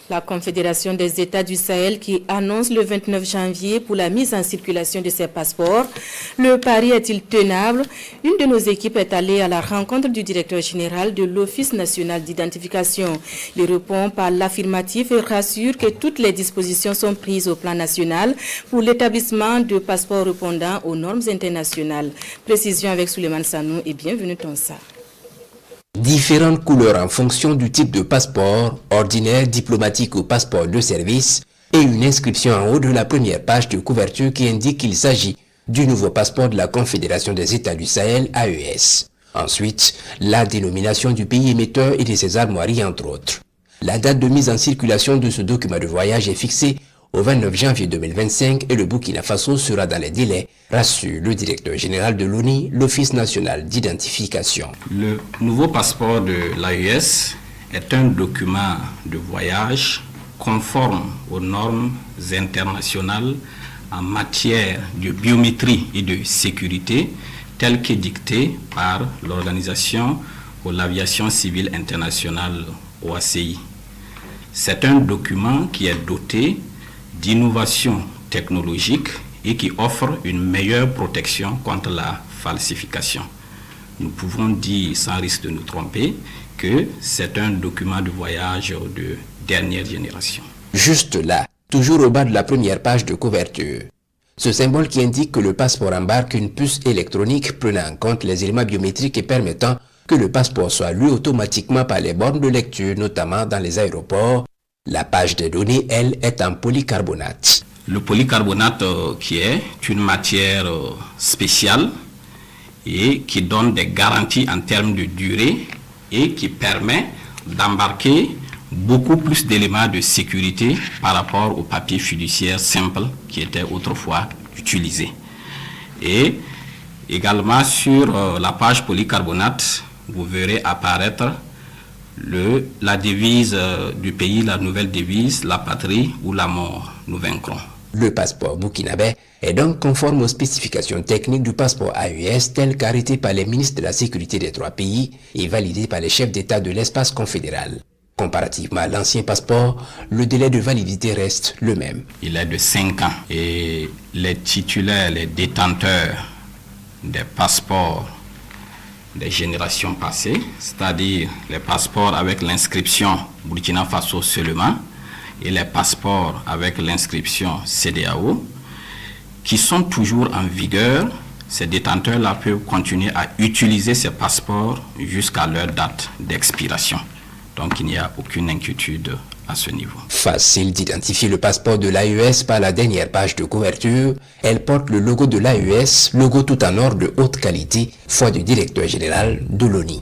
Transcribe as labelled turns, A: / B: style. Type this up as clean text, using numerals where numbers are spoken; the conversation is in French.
A: La Confédération des États du Sahel qui annonce le 29 janvier pour la mise en circulation de ses passeports. Le pari est-il tenable? Une de nos équipes est allée à la rencontre du directeur général de l'Office national d'identification. Il répond par l'affirmatif et rassure que toutes les dispositions sont prises au plan national pour l'établissement de passeports répondant aux normes internationales. Précision avec Souleymane Sanou et bienvenue Tonsa.
B: Différentes couleurs en fonction du type de passeport, ordinaire, diplomatique ou passeport de service, et une inscription en haut de la première page de couverture qui indique qu'il s'agit du nouveau passeport de la Confédération des États du Sahel, AES. Ensuite, la dénomination du pays émetteur et de ses armoiries, entre autres. La date de mise en circulation de ce document de voyage est fixée au 29 janvier 2025 et le Burkina Faso sera dans les délais, rassure le directeur général de l'ONU, l'Office national d'identification.
C: Le nouveau passeport de l'AES est un document de voyage conforme aux normes internationales en matière de biométrie et de sécurité telles qu'édictées par l'Organisation pour l'aviation civile internationale, OACI. C'est un document qui est doté d'innovation technologique et qui offre une meilleure protection contre la falsification. Nous pouvons dire, sans risque de nous tromper, que c'est un document de voyage de dernière génération.
B: Juste là, toujours au bas de la première page de couverture. Ce symbole qui indique que le passeport embarque une puce électronique prenant en compte les éléments biométriques et permettant que le passeport soit lu automatiquement par les bornes de lecture, notamment dans les aéroports. La page des données, elle, est en polycarbonate.
C: Le polycarbonate qui est une matière spéciale et qui donne des garanties en termes de durée et qui permet d'embarquer beaucoup plus d'éléments de sécurité par rapport au papier fiduciaire simple qui était autrefois utilisé. Et également sur la page polycarbonate, vous verrez apparaître la devise du pays, la nouvelle devise, la patrie ou la mort, nous vaincrons.
B: Le passeport burkinabé est donc conforme aux spécifications techniques du passeport AES tel qu'arrêté par les ministres de la sécurité des trois pays et validé par les chefs d'État de l'espace confédéral. Comparativement à l'ancien passeport, le délai de validité reste le même.
C: Il est de 5 ans et les titulaires, les détenteurs des passeports des générations passées, c'est-à-dire les passeports avec l'inscription Burkina Faso seulement et les passeports avec l'inscription CEDEAO, qui sont toujours en vigueur. Ces détenteurs-là peuvent continuer à utiliser ces passeports jusqu'à leur date d'expiration. Donc il n'y a aucune inquiétude à ce niveau.
B: Facile d'identifier le passeport de l'AES par la dernière page de couverture. Elle porte le logo de l'AES, logo tout en or de haute qualité, foi du directeur général de l'ONU.